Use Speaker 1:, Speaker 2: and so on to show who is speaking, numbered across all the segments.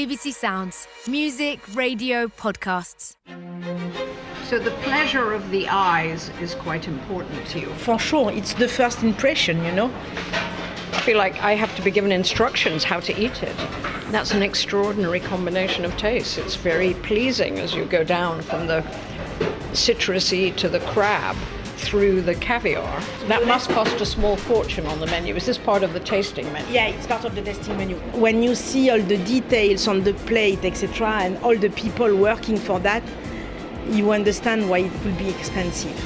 Speaker 1: BBC Sounds. Music, radio, podcasts.
Speaker 2: So the pleasure of the eyes is quite important to you.
Speaker 3: For sure, it's the first impression, you know.
Speaker 2: I feel like I have to be given instructions how to eat it. That's an extraordinary combination of tastes. It's very pleasing as you go down from the citrusy to the crab through the caviar. That must cost a small fortune on the menu. Is this part of the tasting menu?
Speaker 3: Yeah, it's part of the tasting menu. When you see all the details on the plate, etc., and all the people working for that, you understand why it will be expensive.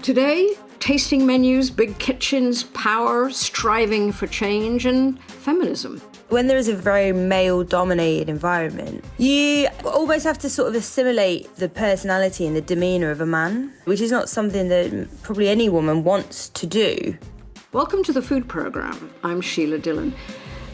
Speaker 2: Today, tasting menus, big kitchens, power, striving for change, and feminism.
Speaker 4: When there is a very male-dominated environment, you almost have to sort of assimilate the personality and the demeanour of a man, which is not something that probably any woman wants to do.
Speaker 2: Welcome to the Food Programme. I'm Sheila Dillon.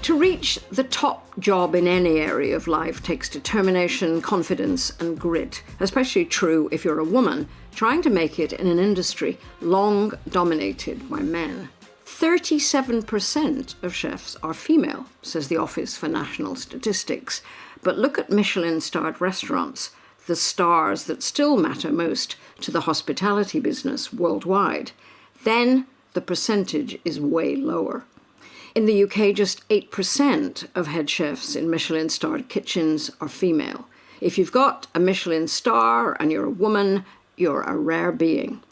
Speaker 2: To reach the top job in any area of life takes determination, confidence and grit, especially true if you're a woman trying to make it in an industry long dominated by men. 37% of chefs are female, says the Office for National Statistics. But look at Michelin-starred restaurants, the stars that still matter most to the hospitality business worldwide. Then the percentage is way lower. In the UK, just 8% of head chefs in Michelin-starred kitchens are female. If you've got a Michelin star and you're a woman, you're a rare being.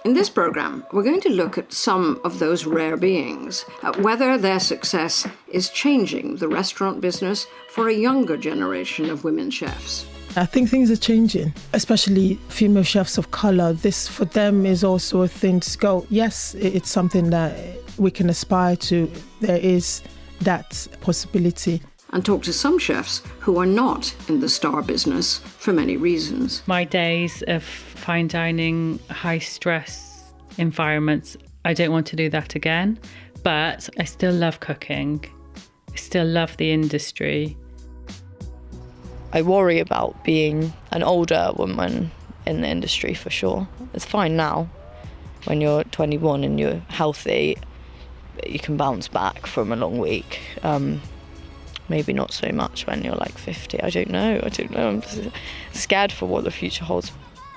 Speaker 2: In this programme, we're going to look at some of those rare beings, at whether their success is changing the restaurant business for a younger generation of women chefs.
Speaker 5: I think things are changing, especially female chefs of colour. This, for them, is also a thing to go, yes, it's something that we can aspire to. There is that possibility.
Speaker 2: And talk to some chefs who are not in the star business for many reasons.
Speaker 6: My days of fine dining, high stress environments, I don't want to do that again. But I still love cooking. I still love the industry.
Speaker 7: I worry about being an older woman in the industry for sure. It's fine now. When you're 21 and you're healthy, you can bounce back from a long week. Maybe not so much when you're like 50. I don't know. I'm scared for what the future holds.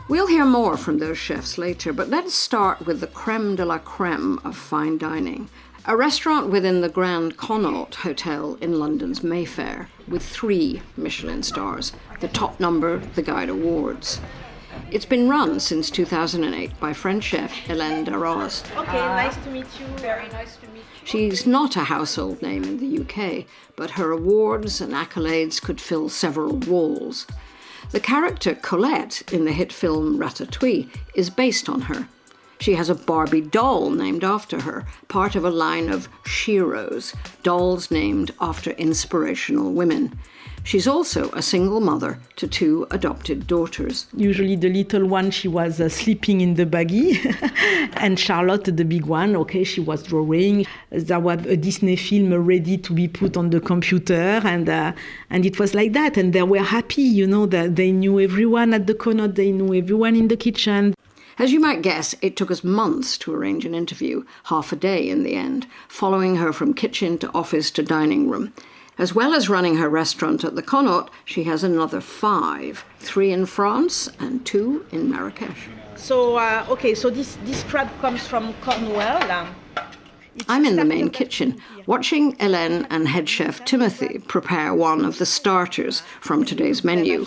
Speaker 2: We'll hear more from those chefs later, but let's start with the creme de la creme of fine dining. A restaurant within the Grand Connaught Hotel in London's Mayfair, with 3 Michelin stars, the top number the Guide Awards. It's been run since 2008 by French chef Hélène Darroze.
Speaker 3: Okay, nice to meet you.
Speaker 2: Very nice to meet you. She's not a household name in the UK, but her awards and accolades could fill several walls. The character Colette in the hit film Ratatouille is based on her. She has a Barbie doll named after her, part of a line of Sheroes, dolls named after inspirational women. She's also a single mother to 2 adopted daughters.
Speaker 3: Usually the little one, she was sleeping in the buggy. And Charlotte, the big one, okay, she was drawing. There was a Disney film ready to be put on the computer. And it was like that. And they were happy, you know, that they knew everyone at the Connaught. They knew everyone in the kitchen.
Speaker 2: As you might guess, it took us months to arrange an interview, half a day in the end, following her from kitchen to office to dining room. As well as running her restaurant at the Connaught, she has another 5, 3 in France and 2 in Marrakesh.
Speaker 3: So, so this crab comes from Cornwall.
Speaker 2: I'm in the main kitchen, watching Hélène and head chef Timothy prepare one of the starters from today's menu.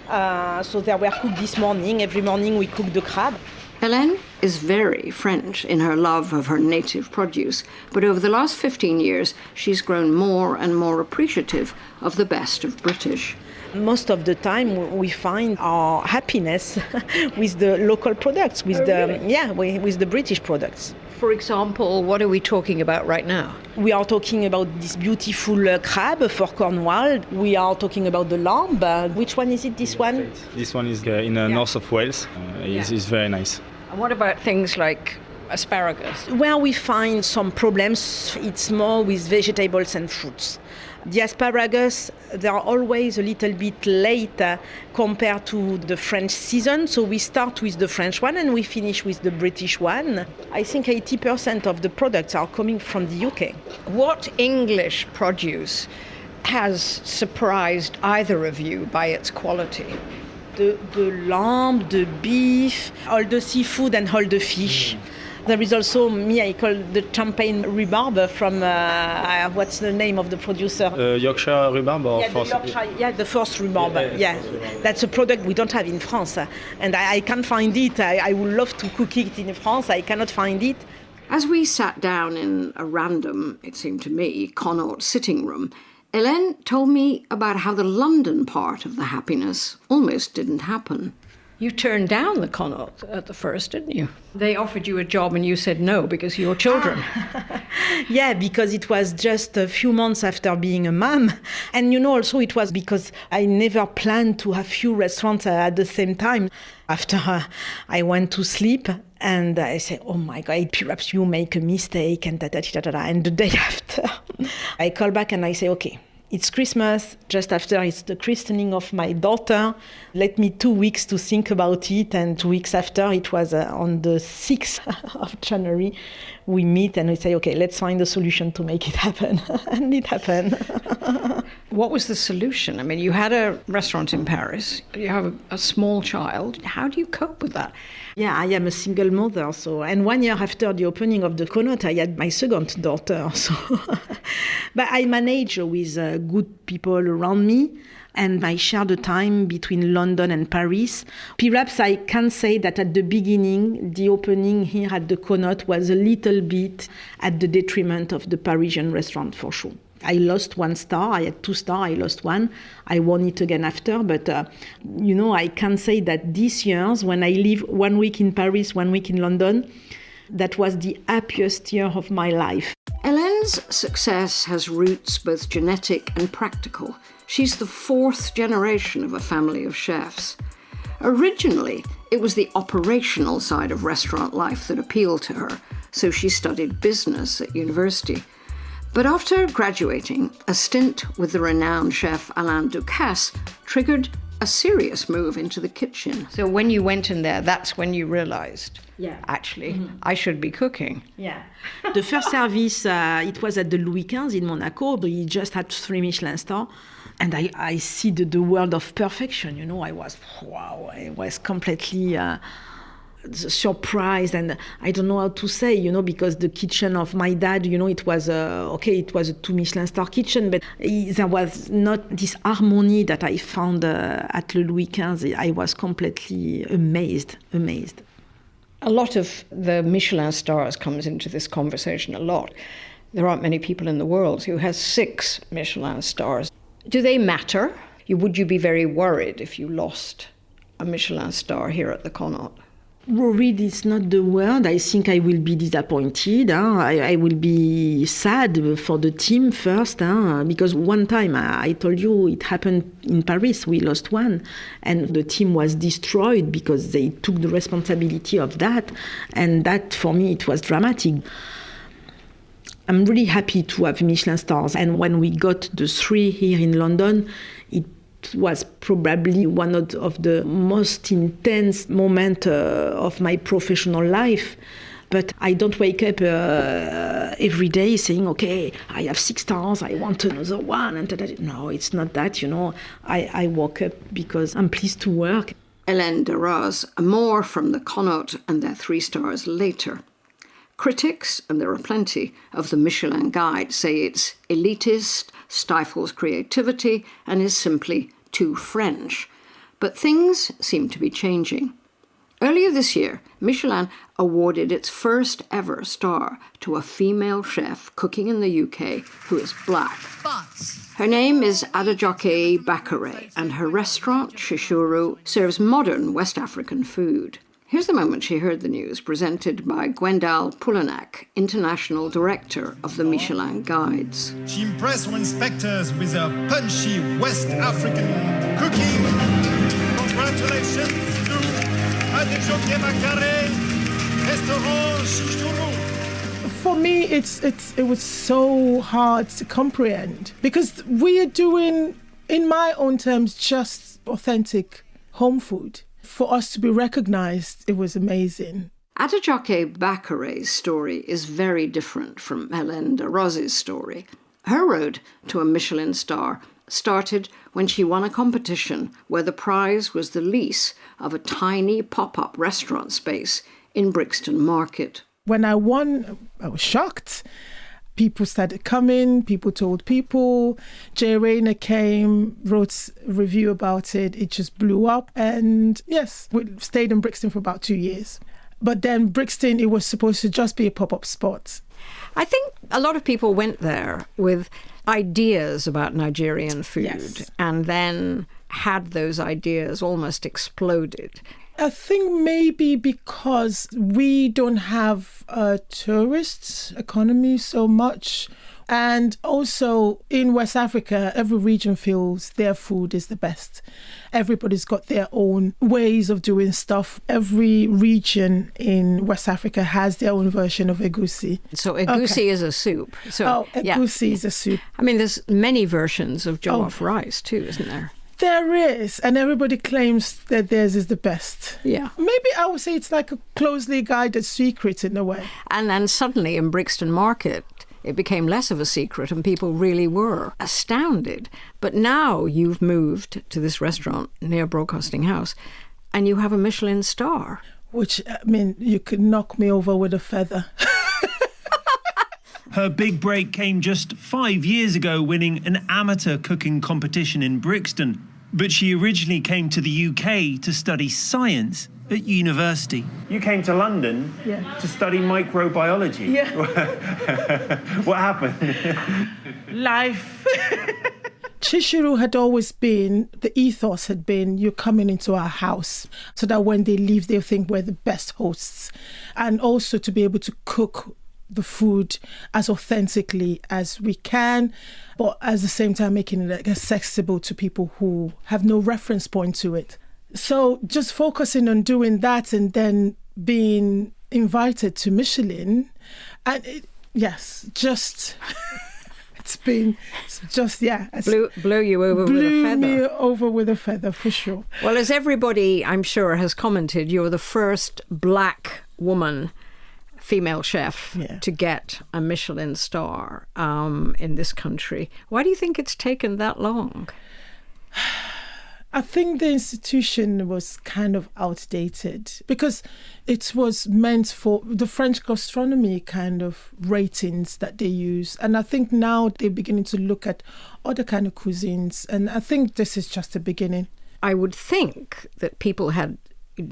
Speaker 3: So they were cooked this morning. Every morning we cook the crab.
Speaker 2: Hélène is very French in her love of her native produce, but over the last 15 years, she's grown more and more appreciative of the best of British.
Speaker 3: Most of the time, we find our happiness with the local products, with the British products.
Speaker 2: For example, what are we talking about right now?
Speaker 3: We are talking about this beautiful crab for Cornwall. We are talking about the lamb. Which one is it, this one?
Speaker 8: This one is in the north of Wales. It's very nice.
Speaker 2: And what about things like asparagus?
Speaker 3: Where we find some problems, it's more with vegetables and fruits. The asparagus, they are always a little bit late compared to the French season. So we start with the French one and we finish with the British one. I think 80% of the products are coming from the UK.
Speaker 2: What English produce has surprised either of you by its quality?
Speaker 3: The lamb, the beef, all the seafood and all the fish. There is also I call the champagne rhubarb from, what's the name of the producer?
Speaker 8: Yorkshire rhubarb or
Speaker 3: the first rhubarb. That's a product we don't have in France. And I can't find it. I would love to cook it in France. I cannot find it.
Speaker 2: As we sat down in a random, it seemed to me, Connaught sitting room, Hélène told me about how the London part of the happiness almost didn't happen. You turned down the Connaught at the first, didn't you? They offered you a job and you said no because of your children.
Speaker 3: Yeah, because it was just a few months after being a mom. And also it was because I never planned to have few restaurants at the same time. After I went to sleep and I said, oh my God, perhaps you make a mistake and da-da-da-da-da. And the day after, I call back and I say, okay, it's Christmas, just after it's the christening of my daughter. Let me 2 weeks to think about it. And 2 weeks after, it was on the 6th of January, we meet and we say, okay, let's find a solution to make it happen. And it happened.
Speaker 2: What was the solution? I mean, you had a restaurant in Paris, you have a small child. How do you cope with that?
Speaker 3: Yeah, I am a single mother. And 1 year after the opening of the Connaught, I had my second daughter. But I manage with good people around me, and I share the time between London and Paris. Perhaps I can say that at the beginning, the opening here at the Connaught was a little bit at the detriment of the Parisian restaurant, for sure. I lost 1 star. I had 2 stars. I lost 1. I won it again after. But, I can say that this year, when I live 1 week in Paris, 1 week in London, that was the happiest year of my life.
Speaker 2: Hélène's success has roots both genetic and practical. She's the 4th generation of a family of chefs. Originally, it was the operational side of restaurant life that appealed to her, so she studied business at university. But after graduating, a stint with the renowned chef Alain Ducasse triggered a serious move into the kitchen. So when you went in there, that's when you realized, I should be cooking.
Speaker 3: Yeah. The first service, it was at the Louis XV in Monaco. We just had 3 Michelin stars. And I see the world of perfection, I was completely surprised, and I don't know how to say, because the kitchen of my dad, it was it was a 2 Michelin star kitchen, but there was not this harmony that I found at Le Louis XV. I was completely amazed.
Speaker 2: A lot of the Michelin stars comes into this conversation a lot. There aren't many people in the world who has 6 Michelin stars. Do they matter? Would you be very worried if you lost a Michelin star here at the Connaught?
Speaker 3: Worried is not the word. I think I will be disappointed. I will be sad for the team first, because one time, I told you, it happened in Paris. We lost 1, and the team was destroyed because they took the responsibility of that. And that, for me, it was dramatic. I'm really happy to have Michelin stars. And when we got the 3 here in London, it was probably one of the most intense moments of my professional life. But I don't wake up every day saying, okay, I have 6 stars, I want another 1. And no, it's not that, I woke up because I'm pleased to work.
Speaker 2: Hélène Darroze, more from the Connaught and their 3 stars later. Critics, and there are plenty, of the Michelin Guide say it's elitist, stifles creativity, and is simply too French. But things seem to be changing. Earlier this year, Michelin awarded its first ever star to a female chef cooking in the UK who is black. Her name is Adejoké Bakare, and her restaurant, Shishuru, serves modern West African food. Here's the moment she heard the news, presented by Gwendal Poulanak, International Director of the Michelin Guides.
Speaker 9: She impressed her inspectors with her punchy West African cooking. Congratulations to Adejoké Bakare, Restaurant Shishuru.
Speaker 5: For me, it was so hard to comprehend, because we are doing, in my own terms, just authentic home food. For us to be recognized, it was amazing.
Speaker 2: Adejoké Bakare's story is very different from Hélène Darroze's story. Her road to a Michelin star started when she won a competition where the prize was the lease of a tiny pop-up restaurant space in Brixton Market.
Speaker 5: When I won, I was shocked. People started coming, people told people. Jay Rayner came, wrote a review about it. It just blew up. And yes, we stayed in Brixton for about 2 years. But then Brixton, it was supposed to just be a pop-up spot.
Speaker 2: I think a lot of people went there with ideas about Nigerian food,
Speaker 5: yes,
Speaker 2: and then had those ideas almost exploded.
Speaker 5: I think maybe because we don't have a tourist economy so much. And also in West Africa, every region feels their food is the best. Everybody's got their own ways of doing stuff. Every region in West Africa has their own version of egusi.
Speaker 2: So egusi is a soup. So,
Speaker 5: egusi is a soup.
Speaker 2: I mean, there's many versions of jollof rice too, isn't there?
Speaker 5: There is, and everybody claims that theirs is the best.
Speaker 2: Yeah.
Speaker 5: Maybe I would say it's like a closely guarded secret in a way.
Speaker 2: And then suddenly in Brixton Market, it became less of a secret and people really were astounded. But now you've moved to this restaurant near Broadcasting House and you have a Michelin star.
Speaker 5: Which, I mean, you could knock me over with a feather.
Speaker 10: Her big break came just 5 years ago, winning an amateur cooking competition in Brixton. But she originally came to the UK to study science at university. You came to London to study microbiology?
Speaker 5: Yeah.
Speaker 10: What happened?
Speaker 5: Life. Chishuru had always been, the ethos had been, you're coming into our house so that when they leave, they'll think we're the best hosts. And also to be able to cook the food as authentically as we can, but at the same time making it accessible to people who have no reference point to it. So just focusing on doing that and then being invited to Michelin, and it's
Speaker 2: blew you over with a feather.
Speaker 5: Blew me over with a feather, for sure.
Speaker 2: Well, as everybody, I'm sure, has commented, you're the first black woman female chef to get a Michelin star in this country. Why do you think it's taken that long?
Speaker 5: I think the institution was kind of outdated because it was meant for the French gastronomy kind of ratings that they use. And I think now they're beginning to look at other kind of cuisines. And I think this is just the beginning.
Speaker 2: I would think that people had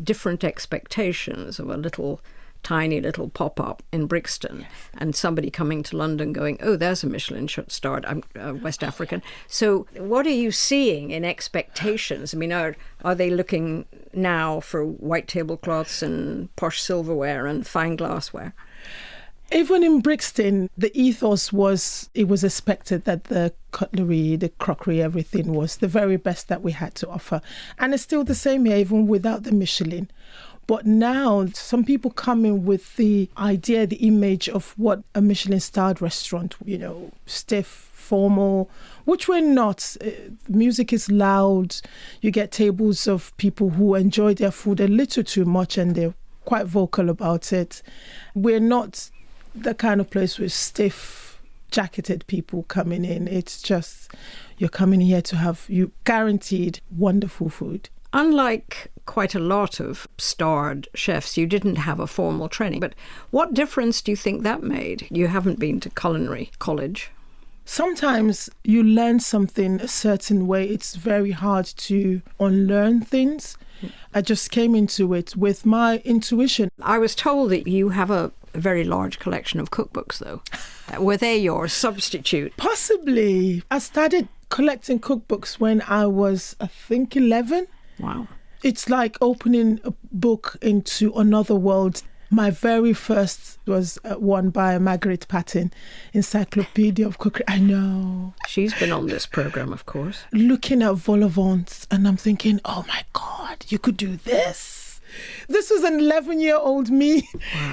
Speaker 2: different expectations of a tiny little pop-up in Brixton and somebody coming to London going, oh, there's a Michelin star. I'm West African. So what are you seeing in expectations? I mean, are they looking now for white tablecloths and posh silverware and fine glassware?
Speaker 5: Even in Brixton, the ethos was, it was expected that the cutlery, the crockery, everything was the very best that we had to offer. And it's still the same here, even without the Michelin. But now some people come in with the idea, the image of what a Michelin-starred restaurant, stiff, formal, which we're not. Music is loud. You get tables of people who enjoy their food a little too much and they're quite vocal about it. We're not the kind of place with stiff, jacketed people coming in. It's just you're coming here to have you guaranteed wonderful food.
Speaker 2: Unlike quite a lot of starred chefs, you didn't have a formal training. But what difference do you think that made? You haven't been to culinary college.
Speaker 5: Sometimes you learn something a certain way. It's very hard to unlearn things. I just came into it with my intuition.
Speaker 2: I was told that you have a very large collection of cookbooks, though. Were they your substitute?
Speaker 5: Possibly. I started collecting cookbooks when I was, I think, 11.
Speaker 2: Wow.
Speaker 5: It's like opening a book into another world. My very first was one by Margaret Patton, Encyclopedia of Cookery. I know.
Speaker 2: She's been on this program, of course.
Speaker 5: Looking at vol au vents, and I'm thinking, oh my God, you could do this. This was an 11-year-old me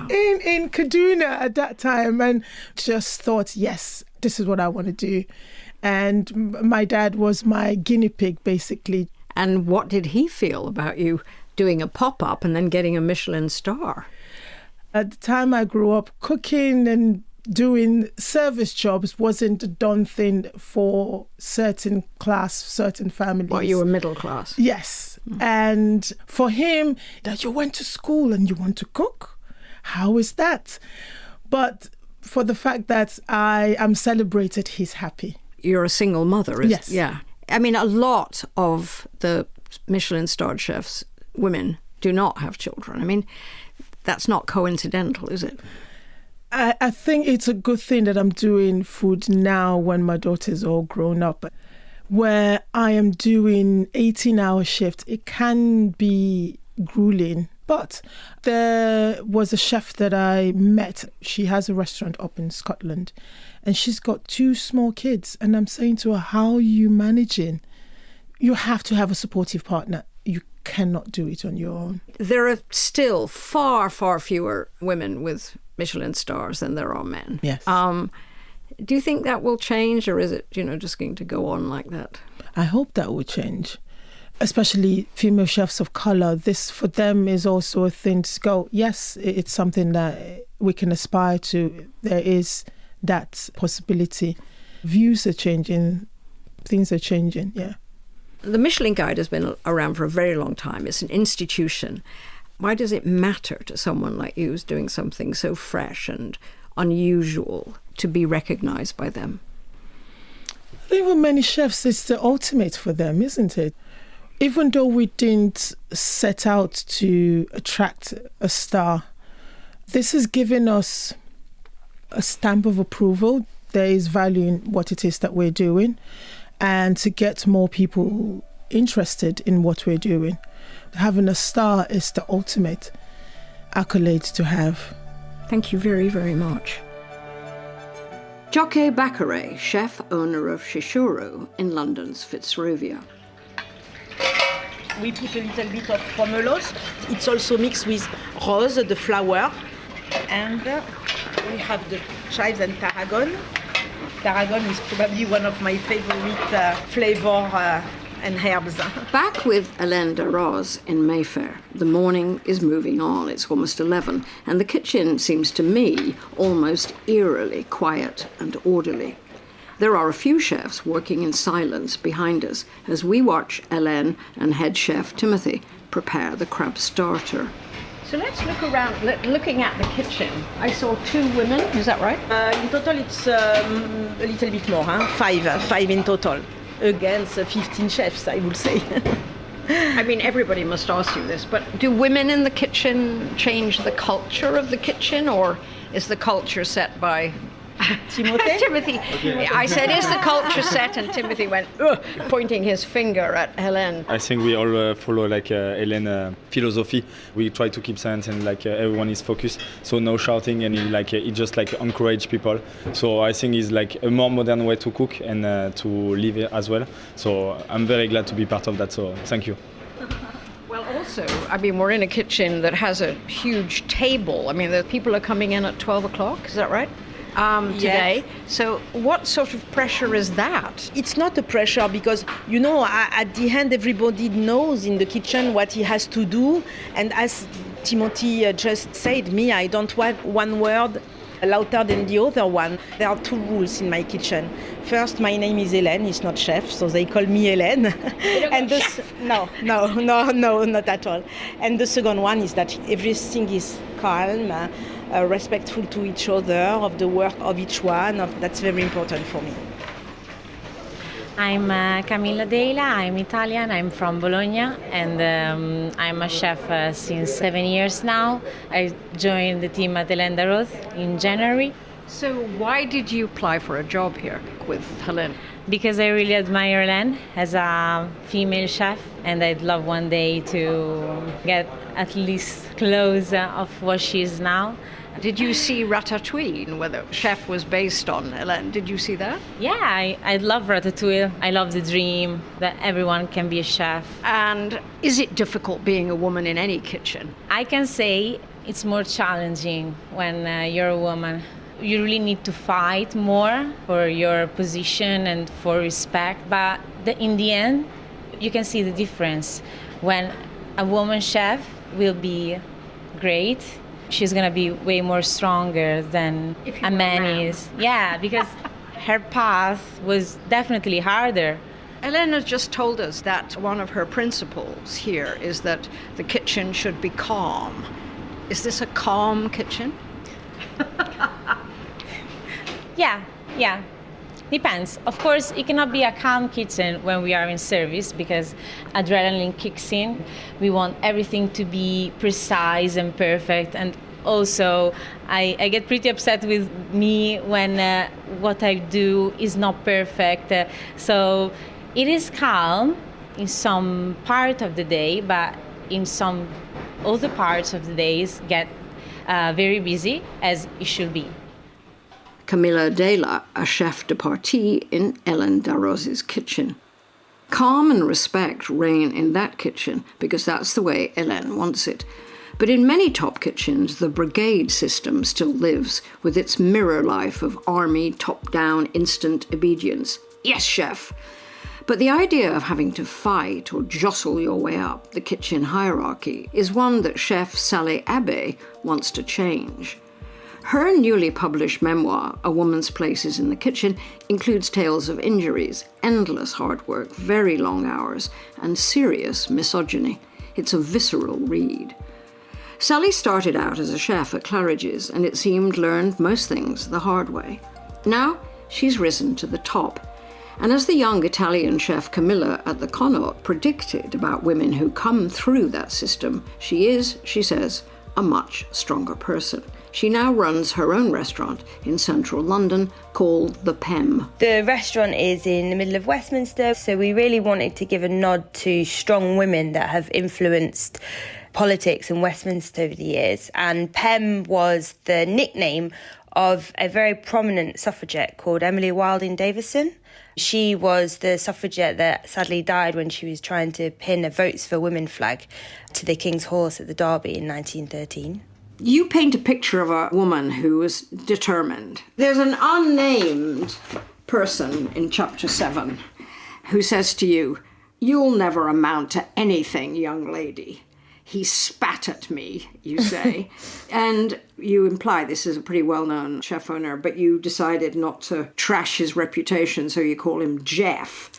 Speaker 5: in Kaduna at that time, and just thought, yes, this is what I want to do. And my dad was my guinea pig, basically.
Speaker 2: And what did he feel about you doing a pop-up and then getting a Michelin star?
Speaker 5: At the time I grew up cooking and doing service jobs wasn't a done thing for certain class, certain families.
Speaker 2: Well, you were middle class.
Speaker 5: Yes. And for him, that you went to school and you want to cook, how is that? But for the fact that I am celebrated, he's happy.
Speaker 2: You're a single mother,
Speaker 5: yes.
Speaker 2: Yeah. I mean, a lot of the Michelin-starred chefs, women, do not have children. I mean, that's not coincidental, is it?
Speaker 5: I think it's a good thing that I'm doing food now when my daughter's all grown up, where I am doing 18-hour shifts. It can be grueling, but there was a chef that I met. She has a restaurant up in Scotland, and she's got 2 small kids. And I'm saying to her, how are you managing? You have to have a supportive partner. You cannot do it on your own.
Speaker 2: There are still far, far fewer women with Michelin stars than there are men.
Speaker 5: Yes.
Speaker 2: Do you think that will change, or is it, just going to go on like that?
Speaker 5: I hope that will change, especially female chefs of colour. This, for them, is also a thing to go, yes, it's something that we can aspire to. There is that possibility. Views are changing, things are changing, yeah.
Speaker 2: The Michelin Guide has been around for a very long time. It's an institution. Why does it matter to someone like you who's doing something so fresh and unusual to be recognised by them?
Speaker 5: I think for many chefs, it's the ultimate for them, isn't it? Even though we didn't set out to attract a star, this has given us a stamp of approval. There is value in what it is that we're doing, and to get more people interested in what we're doing. Having a star is the ultimate accolade to have.
Speaker 2: Thank you very, very much. Adejoké Bakare, chef owner of Shishuru in London's Fitzrovia.
Speaker 3: We put a little bit of pomelos. It's also mixed with rose, the flower. And we have the chives and tarragon. Tarragon is probably one of my favorite flavor and herbs.
Speaker 2: Back with Hélène Darroze in Mayfair. The morning is moving on. It's almost 11, and the kitchen seems to me almost eerily quiet and orderly. There are a few chefs working in silence behind us as we watch Hélène and head chef Timothy prepare the crab starter. So let's look around, looking at the kitchen. I saw 2 women, is that right?
Speaker 3: In total, it's a little bit more, 5 in total. Against 15 chefs, I would say.
Speaker 2: I mean, everybody must ask you this, but do women in the kitchen change the culture of the kitchen, or is the culture set by Timothy? I said, is the culture set? And Timothy went, pointing his finger at Hélène.
Speaker 8: I think we all follow Hélène philosophy. We try to keep silence and everyone is focused. So no shouting, and he just encourage people. So I think it's a more modern way to cook and to live as well. So I'm very glad to be part of that. So thank you.
Speaker 2: Well, also, I mean, we're in a kitchen that has a huge table. I mean, the people are coming in at 12 o'clock. Is that right? Today.
Speaker 3: Yes.
Speaker 2: So what sort of pressure is that?
Speaker 3: It's not a pressure because, at the end, everybody knows in the kitchen what he has to do. And as Timothy just said, I don't want one word louder than the other one. There are 2 rules in my kitchen. First, my name is Hélène, it's not chef, so they call me Hélène. And no, not at all. And the second one is that everything is calm, respectful to each other, of the work of each one. That's very important for me.
Speaker 11: I'm Camilla Deila, I'm Italian, I'm from Bologna, and I'm a chef since 7 years now. I joined the team at Hélène Darroze in January.
Speaker 2: So why did you apply for a job here with Hélène?
Speaker 11: Because I really admire Hélène as a female chef, and I'd love one day to get at least close of what she is now.
Speaker 2: Did you see Ratatouille, where the chef was based on Hélène? Did you see that?
Speaker 11: Yeah, I love Ratatouille. I love the dream that everyone can be a chef.
Speaker 2: And is it difficult being a woman in any kitchen?
Speaker 11: I can say it's more challenging when you're a woman. You really need to fight more for your position and for respect. But in the end, you can see the difference when a woman chef will be great she's going to be way more stronger than a man is. Yeah, because her path was definitely harder.
Speaker 2: Hélène has just told us that one of her principles here is that the kitchen should be calm. Is this a calm kitchen?
Speaker 11: Yeah. Depends. Of course, it cannot be a calm kitchen when we are in service because adrenaline kicks in. We want everything to be precise and perfect. And also, I get pretty upset with me when what I do is not perfect. So it is calm in some part of the day, but in some other parts of the days get very busy, as it should be.
Speaker 2: Camilla Dela, a chef de partie in Hélène Darroze's kitchen. Calm and respect reign in that kitchen because that's the way Hélène wants it. But in many top kitchens, the brigade system still lives with its mirror life of army, top-down, instant obedience. Yes, chef! But the idea of having to fight or jostle your way up the kitchen hierarchy is one that chef Sally Abé wants to change. Her newly published memoir, A Woman's Places in the Kitchen, includes tales of injuries, endless hard work, very long hours, and serious misogyny. It's a visceral read. Sally started out as a chef at Claridge's and it seemed learned most things the hard way. Now she's risen to the top. And as the young Italian chef Camilla at the Connaught predicted about women who come through that system, she is, she says, a much stronger person. She now runs her own restaurant in central London called The Pem.
Speaker 4: The restaurant is in the middle of Westminster, so we really wanted to give a nod to strong women that have influenced politics in Westminster over the years. And Pem was the nickname of a very prominent suffragette called Emily Wilding Davison. She was the suffragette that sadly died when she was trying to pin a Votes for Women flag to the King's Horse at the Derby in 1913.
Speaker 2: You paint a picture of a woman who was determined. There's an unnamed person in chapter 7 who says to you, "You'll never amount to anything, young lady." He spat at me, you say. And you imply this is a pretty well-known chef owner, but you decided not to trash his reputation, so you call him Jeff.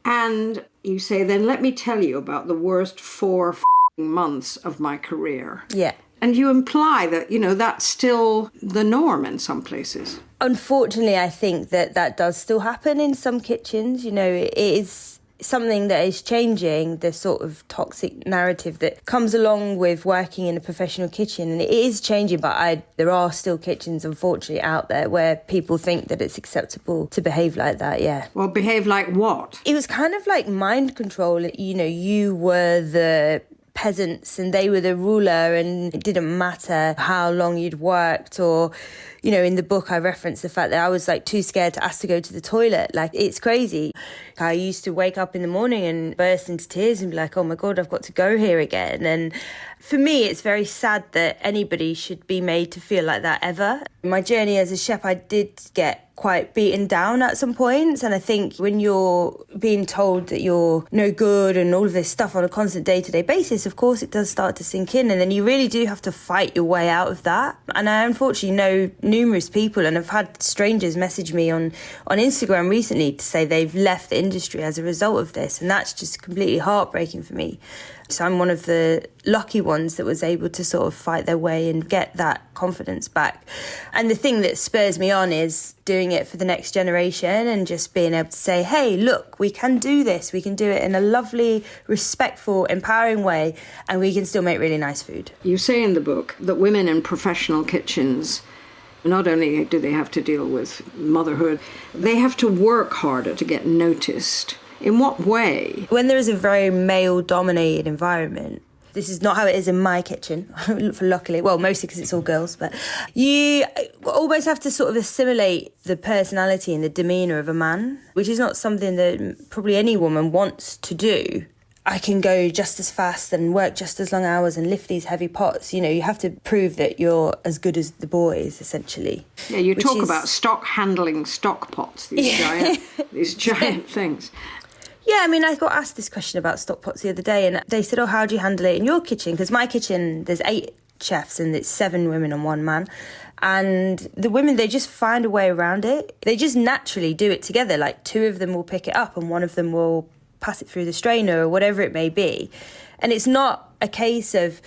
Speaker 2: And you say, then let me tell you about the worst 4 months of my career.
Speaker 4: Yeah.
Speaker 2: And you imply that, that's still the norm in some places.
Speaker 4: Unfortunately, I think that does still happen in some kitchens. It is something that is changing, the sort of toxic narrative that comes along with working in a professional kitchen. And it is changing, but there are still kitchens, unfortunately, out there where people think that it's acceptable to behave like that, yeah.
Speaker 2: Well, behave like what?
Speaker 4: It was kind of like mind control. You were the peasants and they were the ruler, and it didn't matter how long you'd worked. Or in the book I referenced the fact that I was too scared to ask to go to the toilet. It's crazy. I used to wake up in the morning and burst into tears and be like, oh my God, I've got to go here again. And for me, it's very sad that anybody should be made to feel like that ever. My journey as a chef, I did get quite beaten down at some points. And I think when you're being told that you're no good and all of this stuff on a constant day-to-day basis, of course, it does start to sink in. And then you really do have to fight your way out of that. And I unfortunately know numerous people, and I've had strangers message me on Instagram recently to say they've left the industry as a result of this. And that's just completely heartbreaking for me. So I'm one of the lucky ones that was able to sort of fight their way and get that confidence back. And the thing that spurs me on is doing it for the next generation and just being able to say, hey, look, we can do this. We can do it in a lovely, respectful, empowering way, and we can still make really nice food.
Speaker 2: You say in the book that women in professional kitchens, not only do they have to deal with motherhood, they have to work harder to get noticed. In what way?
Speaker 4: When there is a very male-dominated environment, this is not how it is in my kitchen, luckily. Well, mostly because it's all girls, but you almost have to sort of assimilate the personality and the demeanour of a man, which is not something that probably any woman wants to do. I can go just as fast and work just as long hours and lift these heavy pots. You have to prove that you're as good as the boys, essentially.
Speaker 2: Yeah, you talk about handling stock pots, these giant things.
Speaker 4: Yeah, I got asked this question about stock pots the other day, and they said, oh, how do you handle it in your kitchen? Because my kitchen, there's 8 chefs, and it's 7 women and 1 man. And the women, they just find a way around it. They just naturally do it together. Like 2 of them will pick it up and 1 of them will pass it through the strainer or whatever it may be. And it's not a case of,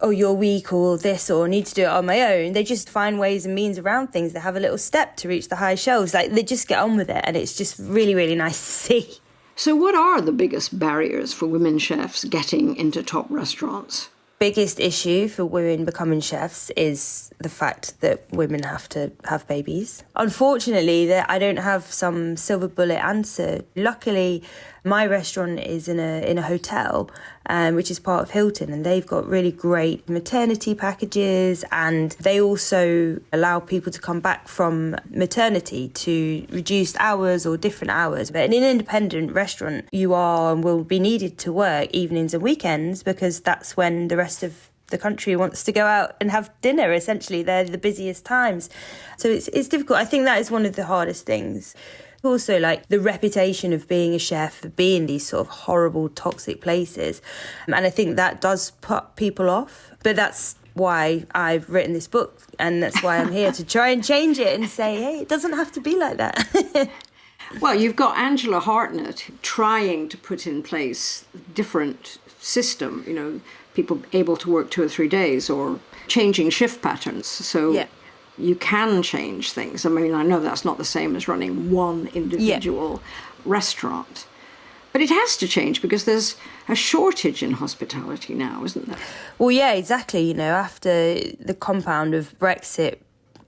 Speaker 4: oh, you're weak or this or I need to do it on my own. They just find ways and means around things. They have a little step to reach the high shelves. Like, they just get on with it, and it's just really, really nice to see.
Speaker 2: So what are the biggest barriers for women chefs getting into top restaurants?
Speaker 4: Biggest issue for women becoming chefs is the fact that women have to have babies. Unfortunately, I don't have some silver bullet answer. Luckily, my restaurant is in a hotel, which is part of Hilton, and they've got really great maternity packages, and they also allow people to come back from maternity to reduced hours or different hours. But in an independent restaurant, you are and will be needed to work evenings and weekends because that's when the rest of the country wants to go out and have dinner. Essentially, they're the busiest times. So it's difficult. I think that is one of the hardest things. Also, like, the reputation of being a chef, being these sort of horrible, toxic places. And I think that does put people off. But that's why I've written this book. And that's why I'm here to try and change it and say, hey, it doesn't have to be like that.
Speaker 2: Well, you've got Angela Hartnett trying to put in place a different system, you know, people able to work 2 or 3 days or changing shift patterns. So yeah, you can change things. I mean, I know that's not the same as running one individual restaurant. But it has to change because there's a shortage in hospitality now, isn't there?
Speaker 4: Well, yeah, exactly. You know, after the compound of Brexit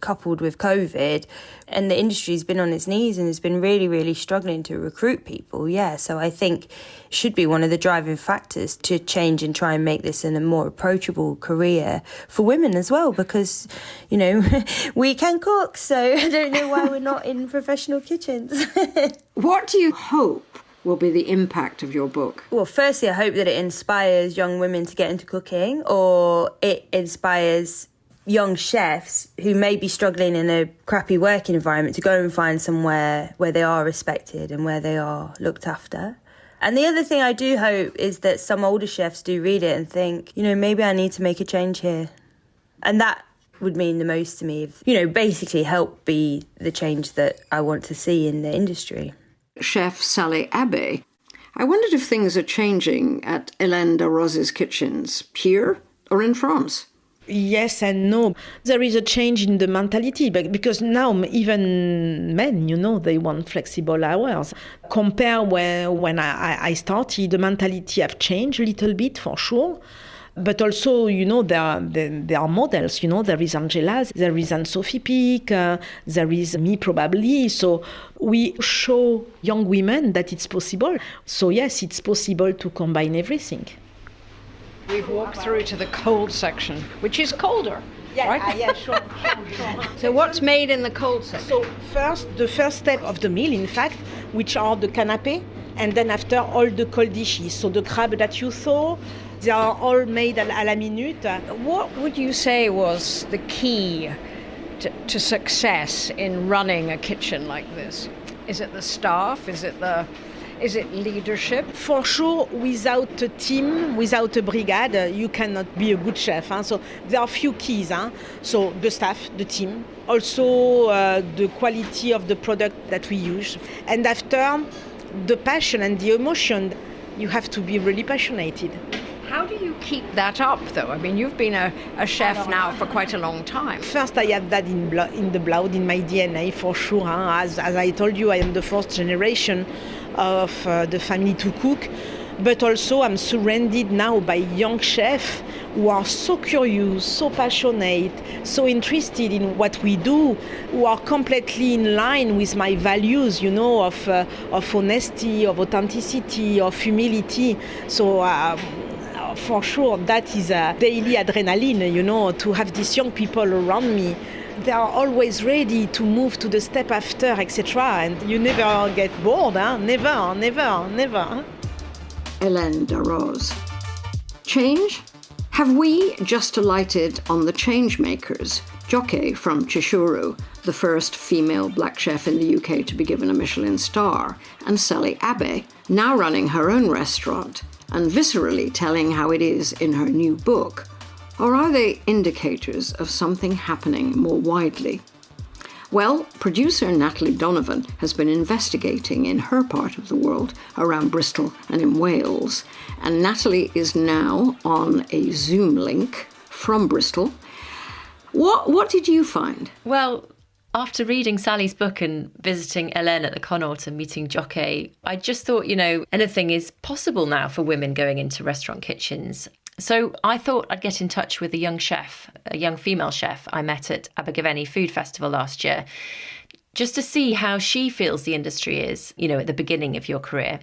Speaker 4: coupled with COVID, and the industry's been on its knees and has been really, really struggling to recruit people. Yeah, so I think it should be one of the driving factors to change and try and make this a more approachable career for women as well, because, you know, we can cook, so I don't know why we're not in professional kitchens.
Speaker 2: What do you hope will be the impact of your book?
Speaker 4: Well, firstly, I hope that it inspires young women to get into cooking, or it inspires young chefs who may be struggling in a crappy working environment to go and find somewhere where they are respected and where they are looked after. And the other thing I do hope is that some older chefs do read it and think, you know, maybe I need to make a change here. And that would mean the most to me, you know, basically help be the change that I want to see in the industry.
Speaker 2: Chef Sally Abé, I wondered if things are changing at Hélène Darroze's kitchens here or in France.
Speaker 3: Yes and no. There is a change in the mentality, but because now even men, you know, they want flexible hours. Compare when I started, the mentality have changed a little bit for sure. But also, you know, there are models, you know, there is Angela, there is Anne-Sophie Pic, there is me probably. So we show young women that it's possible. So yes, it's possible to combine everything.
Speaker 12: We've walked through to the cold section, which is colder, right?
Speaker 3: Yeah, sure.
Speaker 12: So what's made in the cold section?
Speaker 3: So the first step of the meal, in fact, which are the canapé, and then after all the cold dishes. So the crab that you saw, they are all made à la minute.
Speaker 12: What would you say was the key to success in running a kitchen like this? Is it the staff? Is it leadership?
Speaker 3: For sure, without a team, without a brigade, you cannot be a good chef. Huh? So there are a few keys. Huh? So the staff, the team, also the quality of the product that we use. And after, the passion and the emotion, you have to be really passionate.
Speaker 12: How do you keep that up, though? I mean, you've been a chef now for quite a long time.
Speaker 3: First, I have that in the blood, in my DNA, for sure. Huh? As I told you, I am the fourth generation of the family to cook. But also, I'm surrounded now by young chefs who are so curious, so passionate, so interested in what we do, who are completely in line with my values, you know, of honesty, of authenticity, of humility. So for sure, that is a daily adrenaline, you know, to have these young people around me. They are always ready to move to the step after, etc. And you never get bored, huh? Never, never, never. Huh?
Speaker 2: Hélène Darroze. Change? Have we just alighted on the change makers? Adejoké from Chishuru, the first female black chef in the UK to be given a Michelin star, and Sally Abé, now running her own restaurant and viscerally telling how it is in her new book. Or are they indicators of something happening more widely? Well, producer Natalie Donovan has been investigating in her part of the world, around Bristol and in Wales. And Natalie is now on a Zoom link from Bristol. What did you find?
Speaker 13: Well, after reading Sally's book and visiting Hélène at the Connaught and meeting Adejoké, I just thought, anything is possible now for women going into restaurant kitchens. So I thought I'd get in touch with a young chef, a young female chef I met at Abergavenny Food Festival last year, just to see how she feels the industry is, at the beginning of your career.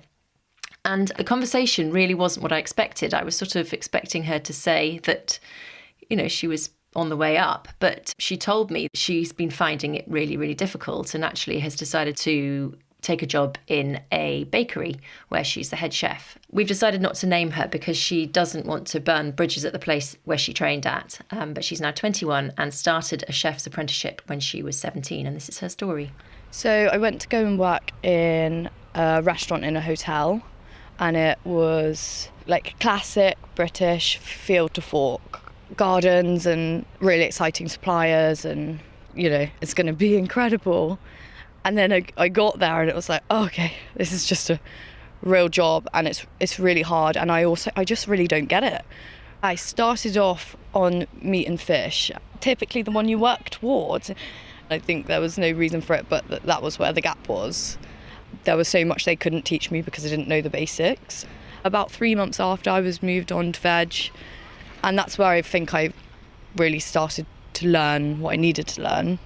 Speaker 13: And the conversation really wasn't what I expected. I was sort of expecting her to say that, she was on the way up, but she told me she's been finding it really, really difficult and actually has decided to take a job in a bakery where she's the head chef. We've decided not to name her because she doesn't want to burn bridges at the place where she trained at, but she's now 21 and started a chef's apprenticeship when she was 17, and this is her story.
Speaker 7: So I went to go and work in a restaurant in a hotel, and it was like classic British field to fork gardens and really exciting suppliers, and it's going to be incredible. And then I got there and it was like, oh, okay, this is just a real job, and it's really hard, and I just really don't get it. I started off on meat and fish, typically the one you work towards. I think there was no reason for it, but that was where the gap was. There was so much they couldn't teach me because I didn't know the basics. About 3 months after, I was moved on to veg, and that's where I think I really started to learn what I needed to learn.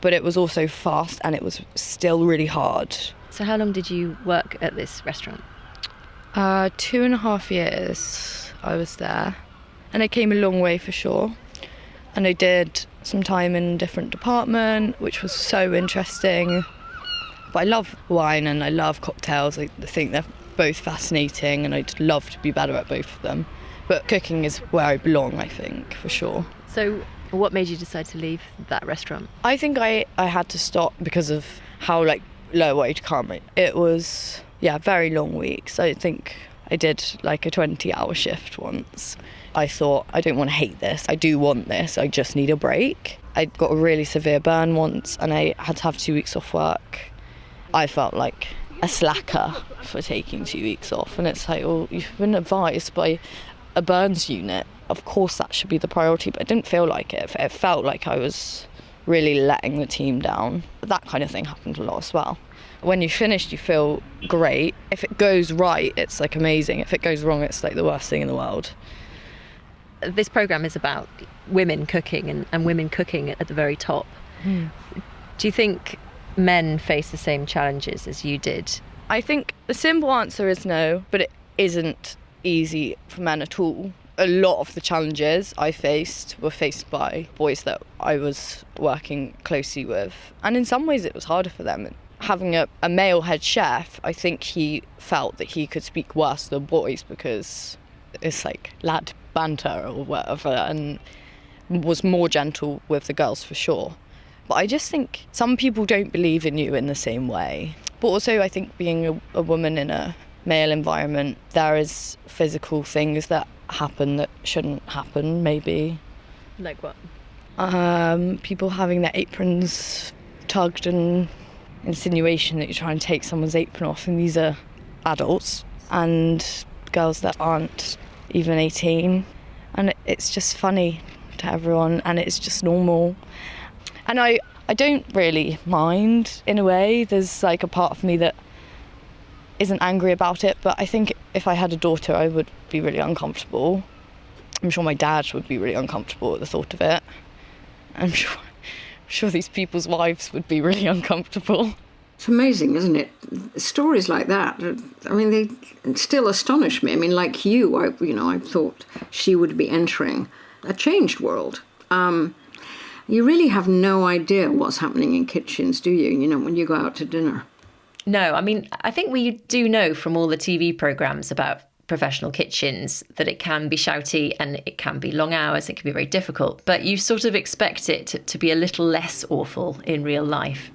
Speaker 7: But it was also fast and it was still really hard.
Speaker 13: So how long did you work at this restaurant?
Speaker 7: 2.5 years I was there, and I came a long way for sure. And I did some time in a different department, which was so interesting. But I love wine and I love cocktails. I think they're both fascinating and I'd love to be better at both of them. But cooking is where I belong, I think, for sure.
Speaker 13: So what made you decide to leave that restaurant?
Speaker 7: I think I had to stop because of how low I'd come. It was, very long weeks. I think I did a 20-hour shift once. I thought, I don't want to hate this. I do want this. I just need a break. I got a really severe burn once and I had to have 2 weeks off work. I felt like a slacker for taking 2 weeks off. And it's like, well, you've been advised by a burns unit. Of course that should be the priority, but I didn't feel like it. It felt like I was really letting the team down. That kind of thing happened a lot as well. When you finished, you feel great. If it goes right, it's amazing. If it goes wrong, it's the worst thing in the world.
Speaker 13: This programme is about women cooking and women cooking at the very top. Do you think men face the same challenges as you did?
Speaker 7: I think the simple answer is no, but it isn't easy for men at all. A lot of the challenges I faced were faced by boys that I was working closely with. And in some ways it was harder for them. Having a male head chef, I think he felt that he could speak worse than boys because it's lad banter or whatever, and was more gentle with the girls for sure. But I just think some people don't believe in you in the same way. But also I think being a woman in a male environment, there is physical things that happen that shouldn't happen, maybe.
Speaker 13: Like what?
Speaker 7: People having their aprons tugged and insinuation that you're trying to take someone's apron off, and these are adults and girls that aren't even 18, and it's just funny to everyone and it's just normal. And I don't really mind in a way. There's a part of me that isn't angry about it, but I think if I had a daughter I would be really uncomfortable. I'm sure my dad would be really uncomfortable at the thought of it. I'm sure these people's wives would be really uncomfortable.
Speaker 2: It's amazing, isn't it? Stories like that, they still astonish me. Like you, I thought she would be entering a changed world. You really have no idea what's happening in kitchens, do you? When you go out to dinner.
Speaker 13: No, I think we do know from all the TV programmes about professional kitchens that it can be shouty and it can be long hours, it can be very difficult, but you sort of expect it to be a little less awful in real life.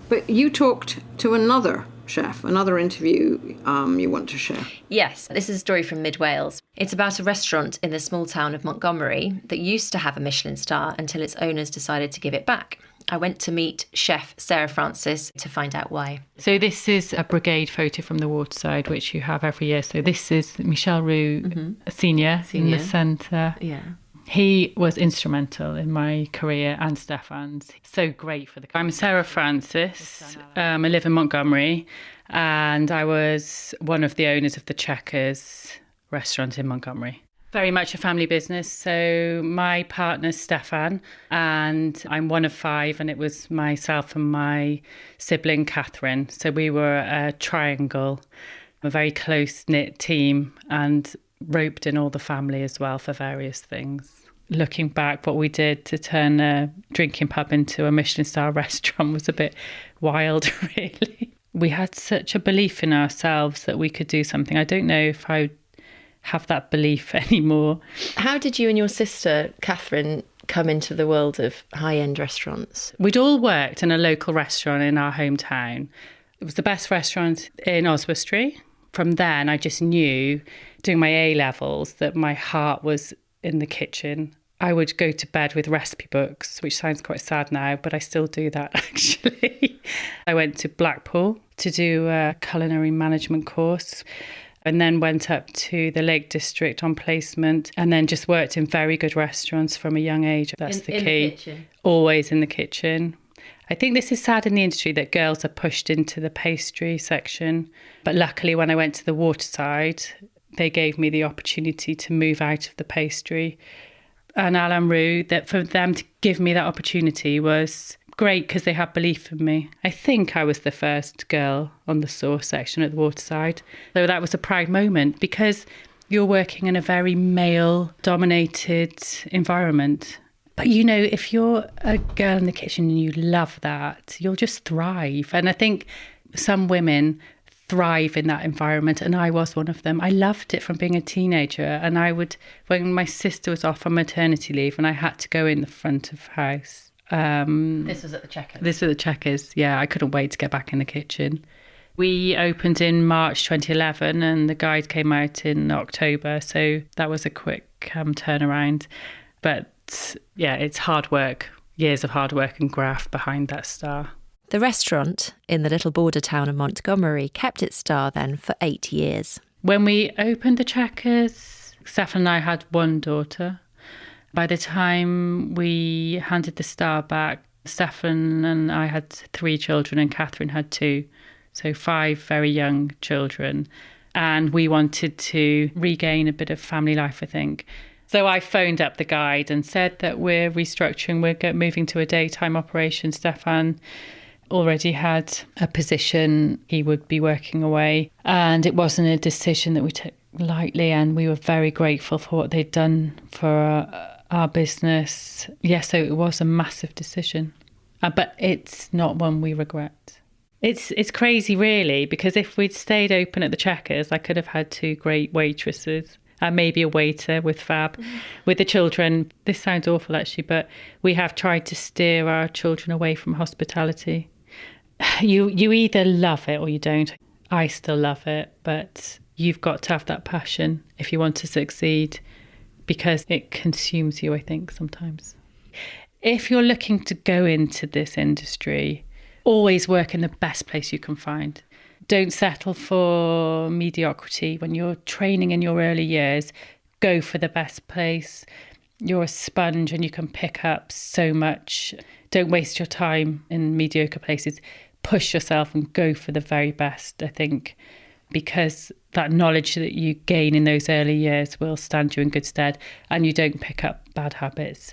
Speaker 2: But you talked to another chef. Another interview you want to share?
Speaker 13: Yes, this is a story from Mid Wales. It's about a restaurant in the small town of Montgomery that used to have a Michelin star until its owners decided to give it back. I went to meet chef Sarah Francis to find out why.
Speaker 6: So this is a brigade photo from the waterside, which you have every year. So this is Michel Roux, Senior in the centre.
Speaker 13: Yeah.
Speaker 6: He was instrumental in my career and Stefan's. So great for the... I'm Sarah Francis. I live in Montgomery, and I was one of the owners of the Checkers restaurant in Montgomery. Very much a family business. So my partner's Stefan, and I'm one of 5, and it was myself and my sibling Catherine. So we were a triangle, a very close-knit team, and roped in all the family as well for various things. Looking back, what we did to turn a drinking pub into a Michelin star restaurant was a bit wild, really. We had such a belief in ourselves that we could do something. I don't know if I have that belief anymore.
Speaker 7: How did you and your sister, Catherine, come into the world of high-end restaurants?
Speaker 6: We'd all worked in a local restaurant in our hometown. It was the best restaurant in Oswestry. From then, I just knew, doing my A-levels, that my heart was in the kitchen. I would go to bed with recipe books, which sounds quite sad now, but I still do that, actually. I went to Blackpool to do a culinary management course, and then went up to the Lake District on placement, and then just worked in very good restaurants from a young age. That's the key.
Speaker 13: In the kitchen.
Speaker 6: Always in the kitchen. I think this is sad in the industry that girls are pushed into the pastry section. But luckily, when I went to the waterside, they gave me the opportunity to move out of the pastry. And Alain Roux, that for them to give me that opportunity was great because they had belief in me. I think I was the first girl on the sauce section at the waterside. So that was a proud moment because you're working in a very male-dominated environment. But, you know, if you're a girl in the kitchen and you love that, you'll just thrive. And I think some women thrive in that environment, and I was one of them. I loved it from being a teenager, and I would, when my sister was off on maternity leave and I had to go in the front of house.
Speaker 13: This was at the Checkers?
Speaker 6: This was at the Checkers, yeah. I couldn't wait to get back in the kitchen. We opened in March 2011 and the guide came out in October, so that was a quick turnaround. But yeah, it's hard work, years of hard work and graft behind that star.
Speaker 14: The restaurant in the little border town of Montgomery kept its star then for 8 years.
Speaker 6: When we opened the Checkers, Stefan and I had one daughter. By the time we handed the star back, Stefan and I had 3 children and Catherine had 2. So 5 very young children. And we wanted to regain a bit of family life, I think. So I phoned up the guide and said that we're restructuring, we're moving to a daytime operation. Stefan already had a position, he would be working away, and it wasn't a decision that we took lightly, and we were very grateful for what they'd done for our business. Yeah, so it was a massive decision, but it's not one we regret. It's crazy really, because if we'd stayed open at the Checkers, I could have had 2 great waitresses and maybe a waiter with Fab. With the children, this sounds awful actually, but we have tried to steer our children away from hospitality. You either love it or you don't. I still love it, but you've got to have that passion if you want to succeed, because it consumes you, I think, sometimes. If you're looking to go into this industry, always work in the best place you can find. Don't settle for mediocrity. When you're training in your early years, go for the best place. You're a sponge and you can pick up so much. Don't waste your time in mediocre places. Push yourself and go for the very best, I think, because that knowledge that you gain in those early years will stand you in good stead, and you don't pick up bad habits.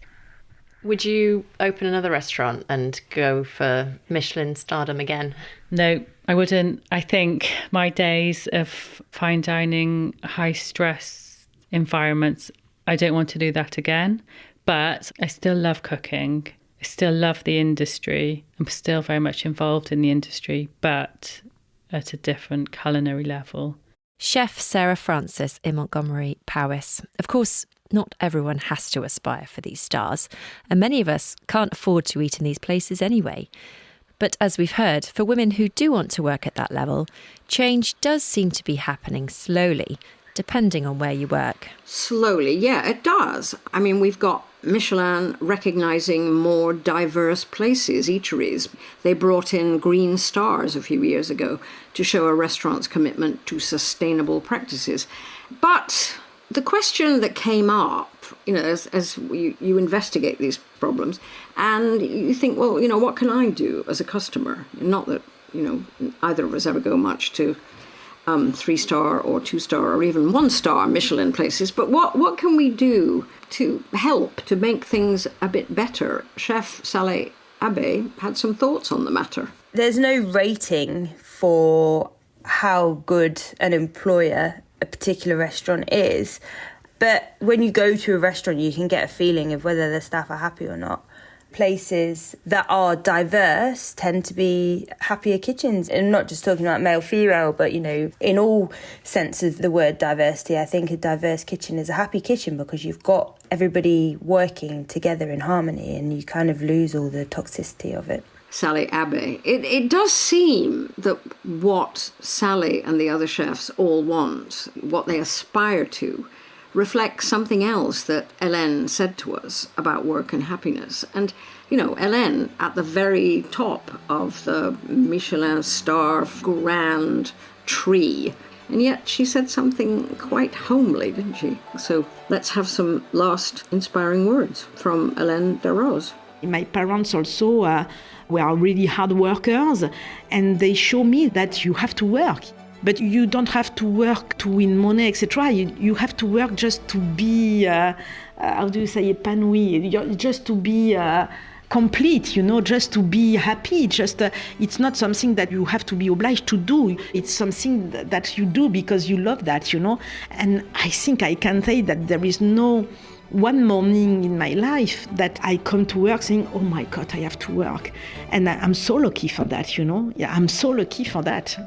Speaker 7: Would you open another restaurant and go for Michelin stardom again?
Speaker 6: No, I wouldn't. I think my days of fine dining, high stress environments, I don't want to do that again. But I still love cooking. I still love the industry. I'm still very much involved in the industry, but at a different culinary level.
Speaker 14: Chef Sarah Francis in Montgomery, Powys. Of course, not everyone has to aspire for these stars, and many of us can't afford to eat in these places anyway. But as we've heard, for women who do want to work at that level, change does seem to be happening slowly, depending on where you work.
Speaker 2: Slowly, yeah, it does. I mean, we've got Michelin recognising more diverse places, eateries. They brought in green stars a few years ago to show a restaurant's commitment to sustainable practices. But the question that came up, as you investigate these problems, and you think, well, what can I do as a customer? Not that, either of us ever go much to 3-star or 2-star or even 1-star Michelin places, but what can we do to help to make things a bit better? Chef Sally Abé had some thoughts on the matter.
Speaker 4: There's no rating for how good an employer a particular restaurant is, but when you go to a restaurant you can get a feeling of whether the staff are happy or not. Places that are diverse tend to be happier kitchens. And I'm not just talking about male, female, but, in all sense of the word diversity, I think a diverse kitchen is a happy kitchen because you've got everybody working together in harmony and you kind of lose all the toxicity of it.
Speaker 2: Sally Abé. It does seem that what Sally and the other chefs all want, what they aspire to, reflects something else that Hélène said to us about work and happiness. And, Hélène, at the very top of the Michelin star grand tree. And yet she said something quite homely, didn't she? So let's have some last inspiring words from Hélène Darroze.
Speaker 3: My parents also were really hard workers, and they show me that you have to work. But you don't have to work to win money, etc. You have to work just to be, épanoui, just to be complete, just to be happy. It's not something that you have to be obliged to do. It's something that you do because you love that, And I think I can say that there is no one morning in my life that I come to work saying, oh my God, I have to work. And I'm so lucky for that, Yeah, I'm so lucky for that.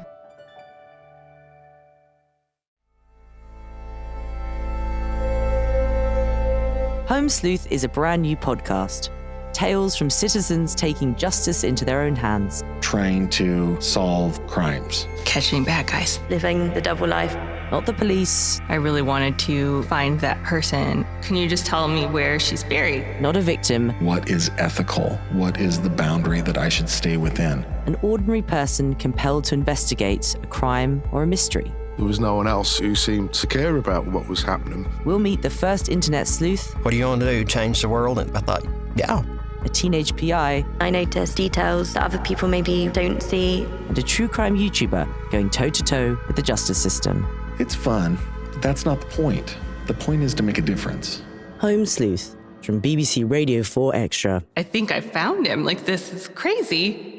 Speaker 15: Home Sleuth is a brand new podcast. Tales from citizens taking justice into their own hands.
Speaker 16: Trying to solve crimes.
Speaker 17: Catching bad guys.
Speaker 18: Living the double life.
Speaker 15: Not the police.
Speaker 17: I really wanted to find that person. Can you just tell me where she's buried?
Speaker 15: Not a victim.
Speaker 16: What is ethical? What is the boundary that I should stay within?
Speaker 15: An ordinary person compelled to investigate a crime or a mystery.
Speaker 19: There was no one else who seemed to care about what was happening.
Speaker 15: We'll meet the first internet sleuth.
Speaker 20: What are you going to do, change the world? And I thought, yeah.
Speaker 15: A teenage PI.
Speaker 18: I noticed details that other people maybe don't see.
Speaker 15: And a true crime YouTuber going toe-to-toe with the justice system.
Speaker 16: It's fun, but that's not the point. The point is to make a difference.
Speaker 15: Home Sleuth from BBC Radio 4 Extra.
Speaker 17: I think I found him. This is crazy.